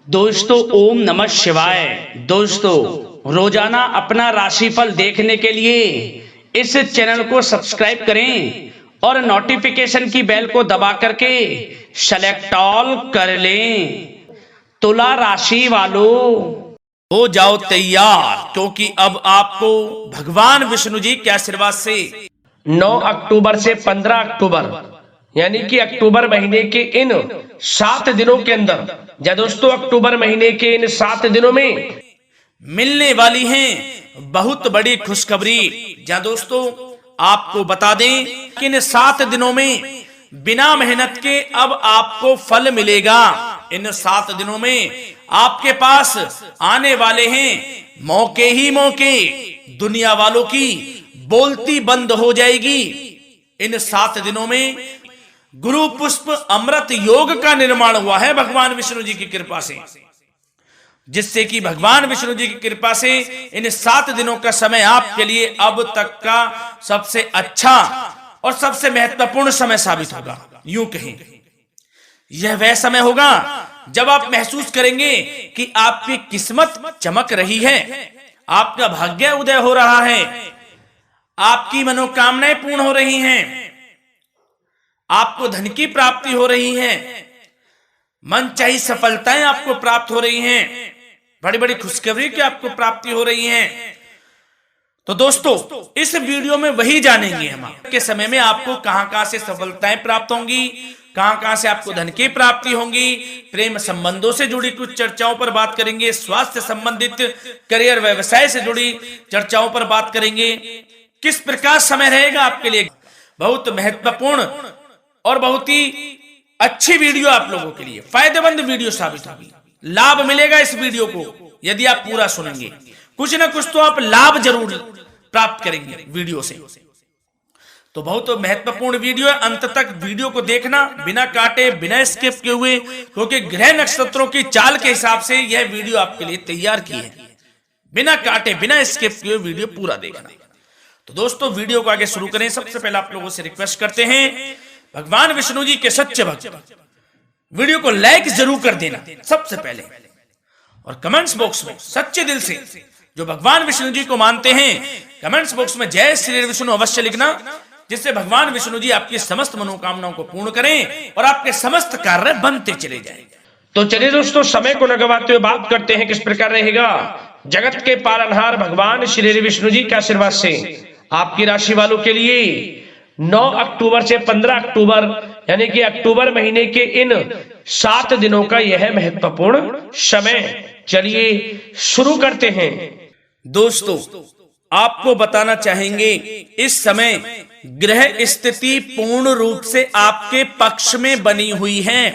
दोस्तों ओम नमः शिवाय। दोस्तों रोजाना अपना राशिफल देखने के लिए इस चैनल को सब्सक्राइब करें और नोटिफिकेशन की बेल को दबा करके सेलेक्ट ऑल कर लें। तुला राशि वालों हो जाओ तैयार, क्योंकि अब आपको भगवान विष्णु जी के आशीर्वाद से 9 अक्टूबर से 15 अक्टूबर यानी कि अक्टूबर महीने के इन 7 दिनों के अंदर, या दोस्तों अक्टूबर महीने के इन 7 दिनों में मिलने वाली हैं बहुत बड़ी खुशखबरी। जहां दोस्तों आपको बता दें कि इन 7 दिनों में बिना मेहनत के अब आपको फल मिलेगा। इन 7 दिनों में आपके पास आने वाले हैं मौके ही मौके। दुनिया वालों की बोलती बंद हो जाएगी। इन 7 दिनों में गुरु पुष्प अमृत योग का निर्माण हुआ है भगवान विष्णु जी की कृपा से, जिससे कि भगवान विष्णु जी की कृपा से इन 7 दिनों का समय आपके लिए अब तक का सबसे अच्छा और सबसे महत्वपूर्ण समय साबित होगा। यूं कहें यह वह समय होगा जब आप महसूस करेंगे कि आपकी किस्मत चमक रही है, आपका भाग्य उदय हो रहा है, आपकी मनोकामनाएं पूर्ण हो रही हैं, आपको धन की प्राप्ति हो रही है, मनचाही सफलताएं आपको प्राप्त हो रही हैं, बड़ी बड़ी खुशखबरी की आपको प्राप्ति हो रही है। तो दोस्तों इस वीडियो में वही जानेंगे हम के समय में आपको कहां से सफलताएं प्राप्त होंगी, कहां से आपको धन की प्राप्ति होंगी, प्रेम संबंधों से जुड़ी कुछ चर्चाओं पर बात करेंगे, स्वास्थ्य संबंधित करियर व्यवसाय से जुड़ी चर्चाओं पर बात करेंगे। किस प्रकार समय रहेगा आपके लिए, बहुत महत्वपूर्ण और बहुत ही अच्छी वीडियो आप लोगों के लिए फायदेमंद वीडियो साबित होगी। लाभ मिलेगा इस वीडियो को यदि आप पूरा सुनेंगे, कुछ ना कुछ तो आप लाभ जरूर प्राप्त करेंगे वीडियो से। तो बहुत महत्वपूर्ण वीडियो है, अंत तक वीडियो को देखना बिना काटे बिना स्किप किए हुए, क्योंकि ग्रह नक्षत्रों की चाल के हिसाब से यह वीडियो आपके लिए तैयार की है। बिना काटे बिना स्किप किए वीडियो पूरा देखना। तो दोस्तों वीडियो को आगे शुरू करें। सबसे पहले आप लोगों से रिक्वेस्ट करते हैं, भगवान विष्णु जी के सच्चे भक्त वीडियो को लाइक जरूर कर देना सबसे पहले, और कमेंट्स बॉक्स में सच्चे दिल से जो भगवान विष्णु जी को मानते हैं कमेंट्स बॉक्स में जय श्री विष्णु अवश्य लिखना, जिससे भगवान विष्णु जी आपकी समस्त मनोकामनाओं को पूर्ण करें और आपके समस्त कार्य बनते चले जाएं। तो चलिए दोस्तों समय को न गवाते हुए बात करते हैं किस प्रकार रहेगा जगत के पालनहार भगवान श्री विष्णु जी के आशीर्वाद से आपकी राशि वालों के लिए 9 अक्टूबर से 15 अक्टूबर यानी कि अक्टूबर महीने के इन 7 दिनों का यह महत्वपूर्ण समय। चलिए शुरू करते हैं। दोस्तों आपको बताना चाहेंगे इस समय ग्रह स्थिति पूर्ण रूप से आपके पक्ष में बनी हुई है।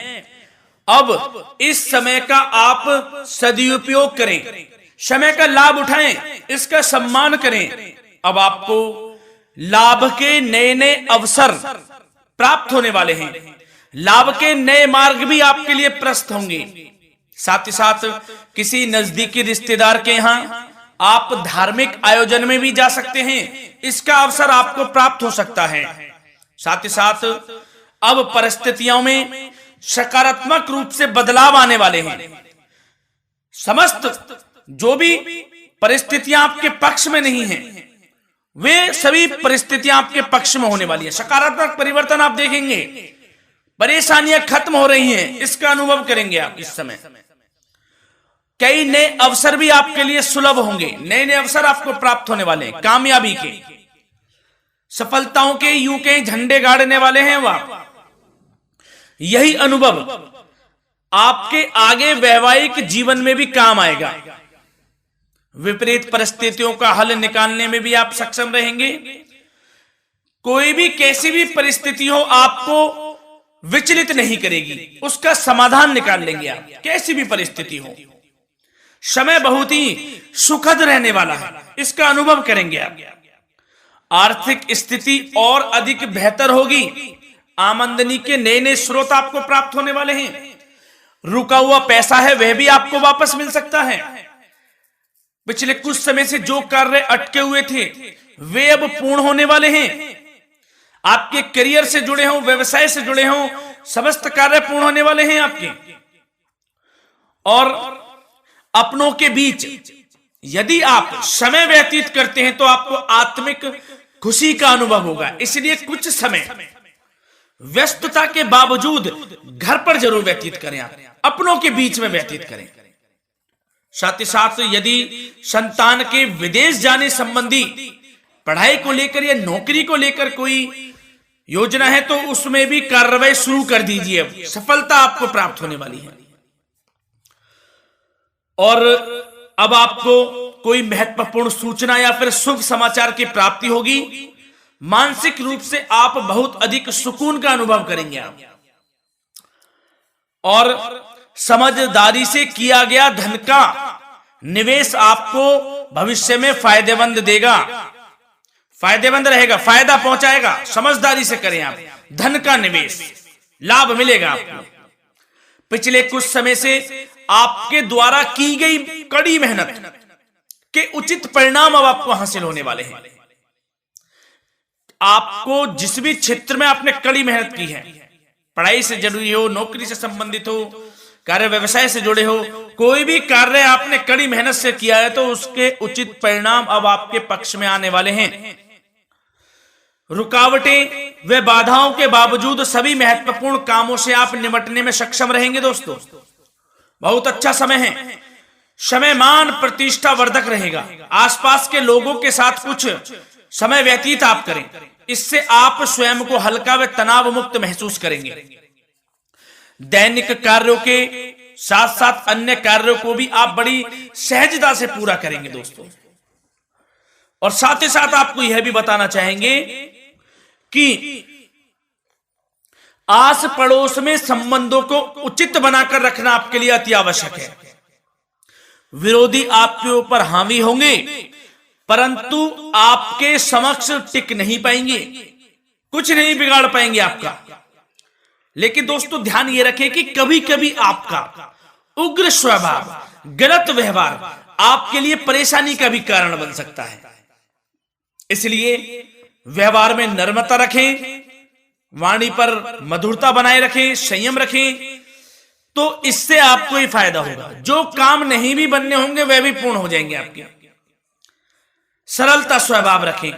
अब इस समय का आप सदुपयोग करें, समय का लाभ उठाएं, इसका सम्मान करें। अब आपको लाभ के नए नए अवसर प्राप्त होने वाले हैं, लाभ के नए मार्ग भी आपके लिए प्रशस्त होंगे। साथ ही साथ किसी नजदीकी रिश्तेदार के यहां आप धार्मिक आयोजन में भी जा सकते हैं, इसका अवसर आपको प्राप्त हो सकता है। साथ ही साथ अब परिस्थितियों में सकारात्मक रूप से बदलाव आने वाले हैं। समस्त जो भी परिस्थितियां आपके पक्ष में नहीं हैं, वे सभी परिस्थितियां आपके पक्ष में होने वाली है। सकारात्मक परिवर्तन आप देखेंगे, परेशानियां खत्म हो रही हैं, इसका अनुभव करेंगे आप इस समय। कई नए अवसर भी आपके लिए सुलभ होंगे, नए नए अवसर आपको प्राप्त होने वाले हैं, कामयाबी के, सफलताओं के, यूं के झंडे गाड़ने वाले हैं वह। यही अनुभव आपके आगे वैवाहिक जीवन में भी काम आएगा। विपरीत परिस्थितियों का हल निकालने में भी आप सक्षम रहेंगे। कोई भी कैसी भी परिस्थिति हो आपको विचलित नहीं करेगी, उसका समाधान निकाल लेंगे आप, कैसी भी परिस्थिति हो। समय बहुत ही सुखद रहने वाला है, इसका अनुभव करेंगे आप। आर्थिक स्थिति और अधिक बेहतर होगी, आमदनी के नए नए स्रोत आपको प्राप्त होने वाले हैं। रुका हुआ पैसा है वह भी आपको वापस मिल सकता है। पिछले कुछ समय से जो कार्य अटके हुए थे वे अब पूर्ण होने वाले हैं। आपके करियर से जुड़े हों, व्यवसाय से जुड़े हों, समस्त कार्य पूर्ण होने वाले हैं आपके। और अपनों के बीच यदि आप समय व्यतीत करते हैं तो आपको आत्मिक खुशी का अनुभव होगा। इसलिए कुछ समय व्यस्तता के बावजूद घर पर जरूर व्यतीत करें, आप अपनों के बीच में व्यतीत करें। साथ ही साथ यदि संतान के विदेश जाने संबंधी पढ़ाई को लेकर या नौकरी को लेकर कोई योजना है तो उसमें भी कार्रवाई शुरू कर दीजिए, सफलता आपको प्राप्त होने वाली है। और अब आपको कोई महत्वपूर्ण सूचना या फिर शुभ समाचार की प्राप्ति होगी। मानसिक रूप से आप बहुत अधिक सुकून का अनुभव करेंगे आप, और समझदारी से किया गया धन का निवेश आपको भविष्य में फायदेमंद देगा, फायदेमंद रहेगा, फायदा पहुंचाएगा। समझदारी से करें आप, धन का निवेश, लाभ मिलेगा आपको। पिछले कुछ समय से आपके द्वारा की गई कड़ी मेहनत के उचित परिणाम अब आपको हासिल होने वाले हैं। आपको जिस भी क्षेत्र में आपने कड़ी मेहनत की है, पढ़ाई से जुड़ी हो, नौकरी से संबंधित हो, कार्य व्यवसाय से जुड़े हो, कोई भी कार्य आपने कड़ी मेहनत से किया है तो उसके उचित परिणाम अब आपके पक्ष में आने वाले हैं। रुकावटें व बाधाओं के बावजूद सभी महत्वपूर्ण कामों से आप निपटने में सक्षम रहेंगे। दोस्तों बहुत अच्छा समय है, समय मान प्रतिष्ठा वर्धक रहेगा। आसपास के लोगों के साथ कुछ समय व्यतीत आप करें, इससे आप स्वयं को हल्का व तनाव मुक्त महसूस करेंगे। दैनिक कार्यों के साथ साथ अन्य कार्यों को भी आप बड़ी सहजता से पूरा करेंगे दोस्तों। और साथ ही साथ आपको यह भी बताना चाहेंगे कि आस पड़ोस में संबंधों को उचित बनाकर रखना आपके लिए अति आवश्यक है। विरोधी आपके ऊपर हावी होंगे परंतु आपके समक्ष टिक नहीं पाएंगे, कुछ नहीं बिगाड़ पाएंगे आपका। लेकिन दोस्तों ध्यान ये रखें कि कभी कभी आपका उग्र स्वभाव, गलत व्यवहार आपके लिए परेशानी का भी कारण बन सकता है। इसलिए व्यवहार में नम्रता रखें, वाणी पर मधुरता बनाए रखें, संयम रखें, तो इससे आपको ही फायदा होगा। जो काम नहीं भी बनने होंगे वह भी पूर्ण हो जाएंगे आपके। सरलता स्वभाव रखें।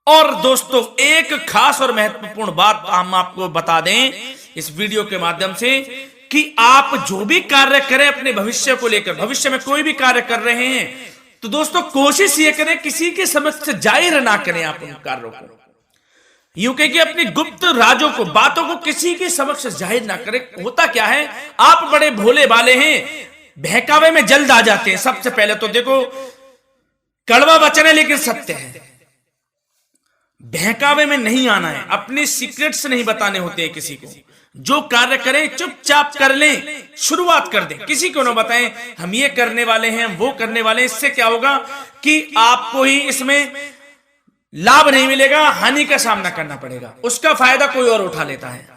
और दोस्तों एक खास और महत्वपूर्ण बात हम आपको बता दें इस वीडियो के माध्यम से कि आप जो भी कार्य करें अपने भविष्य को लेकर, भविष्य में कोई भी कार्य कर रहे हैं तो दोस्तों कोशिश ये करें किसी के समक्ष जाहिर ना करें आप उन कार्यों को। यूं कह कि अपनी गुप्त राजों को, बातों को किसी के समक्ष जाहिर ना करें। होता क्या है, आप बड़े भोले भाले हैं, बहकावे में जल्द आ जाते हैं। सबसे पहले तो देखो कड़वा वचन है लेकिन सत्य है, बहकावे में नहीं आना है, अपने सीक्रेट्स नहीं बताने होते हैं किसी को। जो कार्य करें चुपचाप कर लें, शुरुआत कर दें, किसी को ना बताएं हम ये करने वाले हैं, वो करने वाले हैं। इससे क्या होगा कि आपको ही इसमें लाभ नहीं मिलेगा, हानि का सामना करना पड़ेगा, उसका फायदा कोई और उठा लेता है।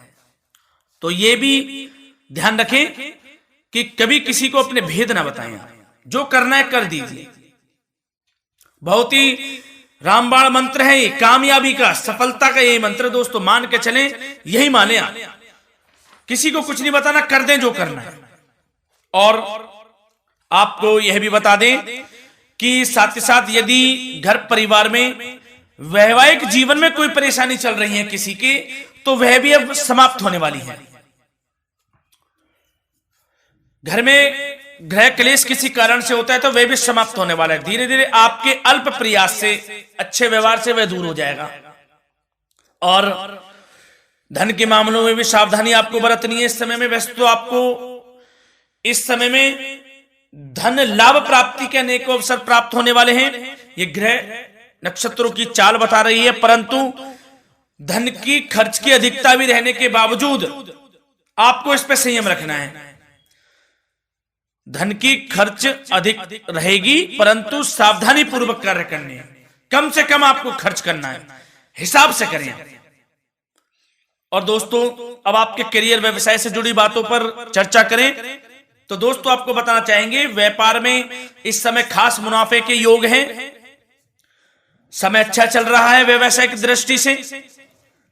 तो ये भी ध्यान रखें कि कभी किसी को अपने भेद ना बताएं, जो करना है कर दीजिए। बहुत ही रामबाण मंत्र है ये, कामयाबी का, सफलता का यही मंत्र दोस्तों, मान के चलें, यही माने आप। किसी को कुछ नहीं बताना, कर दें जो करना है। और आपको यह भी बता दें कि साथ ही साथ यदि घर परिवार में वैवाहिक जीवन में कोई परेशानी चल रही है किसी के, तो वह भी अब समाप्त होने वाली है। घर में गृह क्लेश किसी कारण से होता है तो वह भी समाप्त होने वाला है। धीरे धीरे आपके अल्प प्रयास से, अच्छे व्यवहार से वह दूर हो जाएगा। और धन के मामलों में भी सावधानी आपको बरतनी है इस समय में। वैसे तो आपको इस समय में धन लाभ प्राप्ति के अनेक अवसर प्राप्त होने वाले हैं, ये ग्रह नक्षत्रों की चाल बता रही है। परंतु धन की खर्च की अधिकता भी रहने के बावजूद आपको इस पर संयम रखना है। धन की खर्च अधिक रहेगी परंतु सावधानी पूर्वक कार्य करने हैं। कम से कम आपको खर्च करना है, हिसाब से करें। और दोस्तों अब आपके करियर व्यवसाय से जुड़ी बातों पर चर्चा करें तो दोस्तों आपको बताना चाहेंगे व्यापार में इस समय खास मुनाफे के योग हैं। समय अच्छा चल रहा है, व्यवसाय की दृष्टि से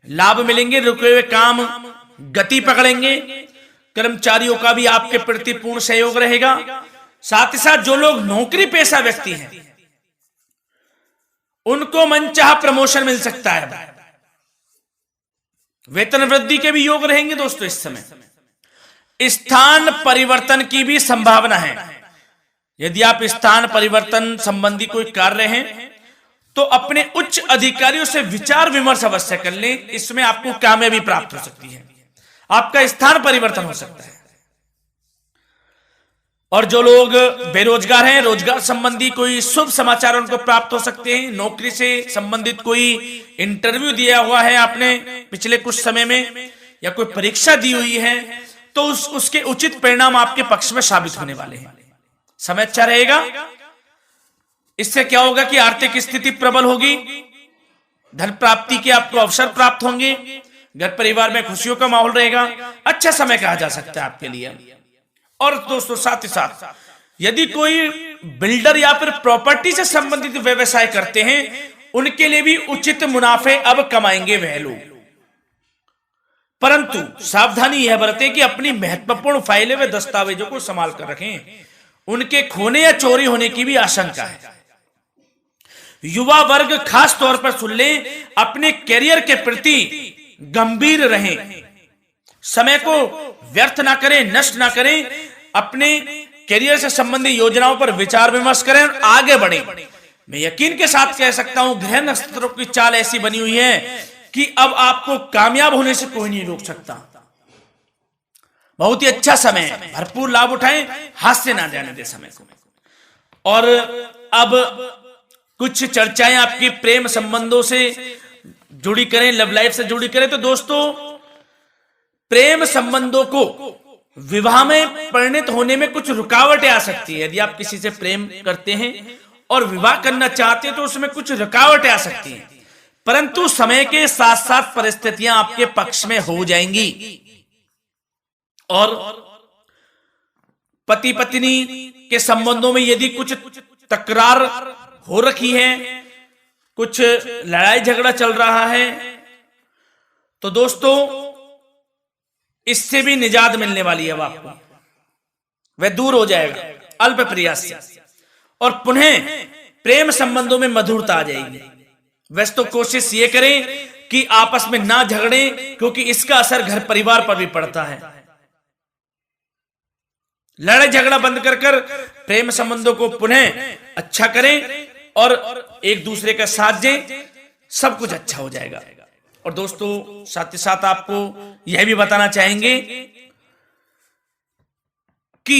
लाभ मिलेंगे, रुके हुए काम गति पकड़ेंगे, कर्मचारियों का भी आपके प्रति पूर्ण सहयोग रहेगा। साथ ही साथ जो लोग नौकरी पेशा व्यक्ति हैं उनको मनचाहा प्रमोशन मिल सकता है। वेतन वृद्धि के भी योग रहेंगे दोस्तों। इस समय स्थान परिवर्तन की भी संभावना है। यदि आप स्थान परिवर्तन संबंधी कोई कार्य हैं तो अपने उच्च अधिकारियों से विचार विमर्श अवश्य कर लें। इसमें आपको कामयाबी प्राप्त हो सकती है, आपका स्थान परिवर्तन हो सकता है। और जो लोग बेरोजगार हैं, रोजगार संबंधी कोई शुभ समाचार उनको प्राप्त हो सकते हैं। नौकरी से संबंधित कोई इंटरव्यू दिया हुआ है आपने पिछले कुछ समय में, या कोई परीक्षा दी हुई है, तो उसके उचित परिणाम आपके पक्ष में साबित होने वाले हैं। समय अच्छा रहेगा। इससे क्या होगा कि आर्थिक स्थिति प्रबल होगी, धन प्राप्ति के आपको अवसर प्राप्त होंगे, घर परिवार में खुशियों का माहौल रहेगा। अच्छा समय कहा जा सकता है आपके लिए। और दोस्तों साथ ही साथ यदि कोई बिल्डर या फिर प्रॉपर्टी से संबंधित व्यवसाय करते हैं उनके लिए भी उचित मुनाफे अब कमाएंगे वह लोग। परंतु सावधानी यह बरतें कि अपनी महत्वपूर्ण फाइलें व दस्तावेजों को संभाल कर रखें, उनके खोने या चोरी होने की भी आशंका है। युवा वर्ग खास तौर पर सुन लें, अपने कैरियर के प्रति गंभीर रहें, समय को व्यर्थ ना करें, नष्ट ना करें, अपने कैरियर से संबंधित योजनाओं पर विचार विमर्श करें और आगे बढ़ें। मैं यकीन के साथ कह सकता हूं ग्रह नक्षत्रों की चाल ऐसी बनी हुई है कि अब आपको कामयाब होने से कोई नहीं रोक सकता। बहुत ही अच्छा समय है, भरपूर लाभ उठाएं, हाथ से ना जाने दे समय को। और अब कुछ चर्चाएं आपकी प्रेम संबंधों से जुड़ी करें, लव लाइफ से जुड़ी करें। तो दोस्तों प्रेम संबंधों को विवाह में परिणत होने में कुछ रुकावटें आ सकती है। यदि आप किसी से प्रेम करते हैं और विवाह करना चाहते हैं तो उसमें कुछ रुकावटें आ सकती हैं, परंतु समय के साथ साथ परिस्थितियां आपके पक्ष में हो जाएंगी। और पति पत्नी के संबंधों में यदि कुछ तकरार हो रखी है, कुछ लड़ाई झगड़ा चल रहा है, तो दोस्तों इससे भी निजात मिलने वाली है। अब आपको वह दूर हो जाएगा अल्प प्रयास से, और पुनः प्रेम संबंधों में मधुरता आ जाएगी। वैसे तो कोशिश ये करें कि आपस में ना झगड़ें, क्योंकि इसका असर घर परिवार पर भी पड़ता है। लड़ाई झगड़ा बंद कर प्रेम संबंधों को पुनः अच्छा करें और एक दूसरे का साथ दें, सब कुछ अच्छा हो जाएगा। और दोस्तों साथ ही साथ आपको यह भी बताना चाहेंगे कि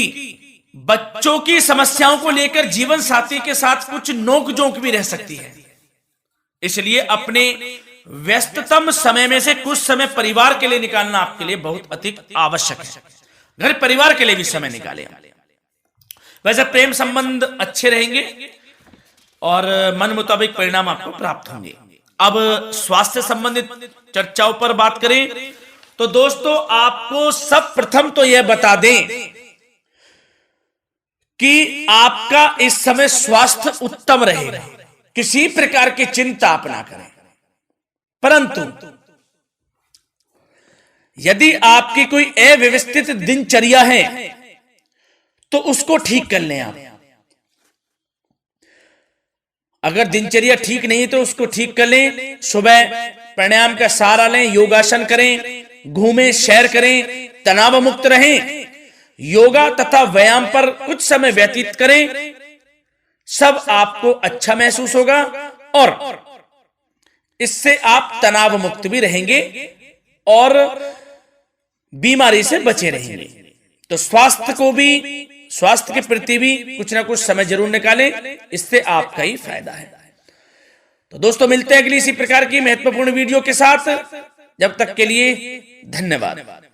बच्चों की समस्याओं को लेकर जीवन साथी के साथ कुछ नोक-झोंक भी रह सकती है। इसलिए अपने व्यस्ततम समय में से कुछ समय परिवार के लिए निकालना आपके लिए बहुत अधिक आवश्यक है। घर परिवार के लिए भी समय निकालें। वैसे प्रेम संबंध अच्छे रहेंगे और मन मुताबिक परिणाम आपको प्राप्त होंगे। अब स्वास्थ्य संबंधित चर्चाओं पर बात करें तो दोस्तों आपको सब प्रथम तो यह बता दें कि आपका इस समय स्वास्थ्य उत्तम रहेगा, किसी प्रकार की चिंता आप ना करें। परंतु यदि आपकी कोई अव्यवस्थित दिनचर्या है तो उसको ठीक कर लें आप। अगर दिनचर्या ठीक नहीं है तो उसको ठीक कर लें। सुबह प्राणायाम का सहारा लें, योगासन करें, घूमें, सैर करें, तनाव मुक्त रहें, योगा तथा व्यायाम पर कुछ समय व्यतीत करें। सब आपको अच्छा महसूस होगा और इससे आप तनाव मुक्त भी रहेंगे और बीमारी से बचे रहेंगे। तो स्वास्थ्य के प्रति भी कुछ ना कुछ समय जरूर निकालें, इससे आपका ही फायदा है। तो दोस्तों मिलते हैं अगली इसी प्रकार की महत्वपूर्ण वीडियो के साथ। जब तक के लिए धन्यवाद।